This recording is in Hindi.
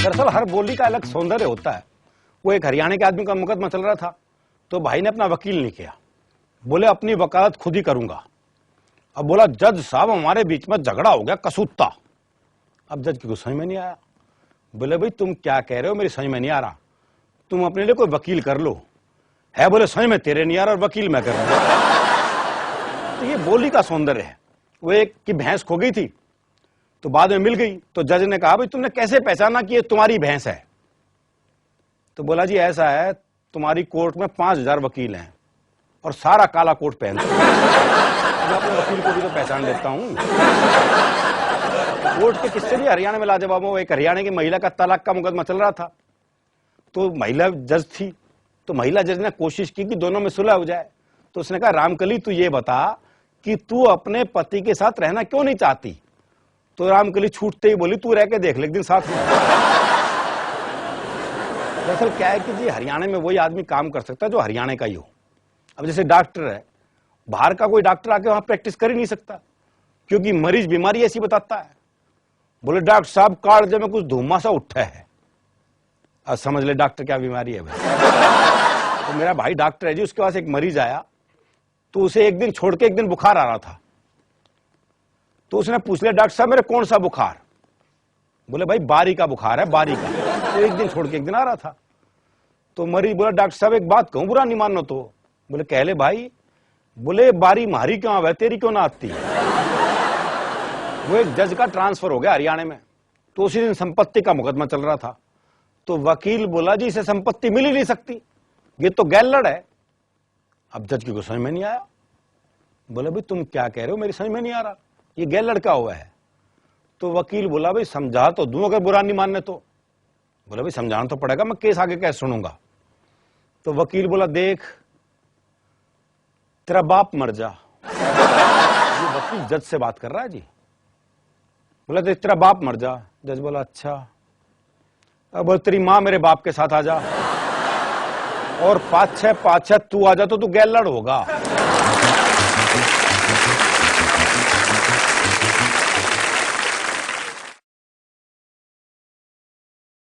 दरअसल हर बोली का अलग सौंदर्य होता है। वो एक हरियाणा के आदमी का मुकदमा चल रहा था, तो भाई ने अपना वकील नहीं किया, बोले अपनी वकालत खुद ही करूंगा। अब बोला जज साहब हमारे बीच में झगड़ा हो गया कसूता। अब जज की कुछ समझ में नहीं आया, बोले भाई तुम क्या कह रहे हो, मेरी समझ में नहीं आ रहा, तुम अपने लिए कोई वकील कर लो। है बोले समझ में तेरे नहीं आ रहा और वकील मैं कर लूंगा। तो ये बोली का सौंदर्य है। वो एक की भैंस खो गई थी, तो बाद में मिल गई, तो जज ने कहा भाई तुमने कैसे पहचाना कि ये तुम्हारी भैंस है? तो बोला जी ऐसा है, तुम्हारी कोर्ट में 5000 वकील हैं और सारा काला कोट पहनते हैं। मैं अपने वकील को भी तो पहचान लेता हूं। कोर्ट के किस्से भी हरियाणा में लाजवाब हो। एक हरियाणा की महिला का तलाक का मुकदमा चल रहा था, तो महिला जज थी, तो महिला जज ने कोशिश की कि दोनों में सुलह हो जाए। तो उसने कहा रामकली तू ये बता कि तू अपने पति के साथ रहना क्यों नहीं चाहती? तो रामकली छूटते ही बोली तू रह के देख ले एक दिन साथ में। दरअसल क्या है कि जी हरियाणा में वही आदमी काम कर सकता है जो हरियाणा का ही हो। अब जैसे डॉक्टर है, बाहर का कोई डॉक्टर आके वहां प्रैक्टिस कर ही नहीं सकता, क्योंकि मरीज बीमारी ऐसी बताता है। बोले डॉक्टर साहब कालजे में कुछ धुआं सा उठा है। अब समझ ले डॉक्टर क्या बीमारी है भाई। तो मेरा भाई डॉक्टर है जी, उसके पास एक मरीज आया, तो उसे एक दिन छोड़ के एक दिन बुखार आ रहा था। तो उसने पूछ लिया डॉक्टर साहब मेरे कौन सा बुखार? बोले भाई बारी का बुखार है, बारी का। तो एक दिन छोड़ के एक दिन आ रहा था। तो मरीज बोला डॉक्टर साहब एक बात कहूं, बुरा नहीं मानो तो? बोले कह ले भाई। बोले बारी मारी क्यों आवे, तेरी क्यों ना आती? वो एक जज का ट्रांसफर हो गया हरियाणा में, तो उसी दिन संपत्ति का मुकदमा चल रहा था। तो वकील बोला जी इसे संपत्ति मिल ही नहीं सकती, ये तो गैलड़ है। अब जज की को समझ में नहीं आया, बोले भाई तुम क्या कह रहे हो, मेरी समझ में नहीं आ रहा, ये गैलड़ का हुआ है। तो वकील बोला भाई समझा तो दूं अगर बुरा नहीं मानने तो। बोला भाई समझाना तो पड़ेगा, मैं केस आगे कैसे सुनूंगा? तो वकील बोला देख तेरा बाप मर जा। ये वकील जज से बात कर रहा है जी। बोला देख तेरा बाप मर जा। जज बोला अच्छा। अब बोल तेरी मां मेरे बाप के साथ आ जा, और पाँच छह तू आ जा तो तू गैलड़ होगा।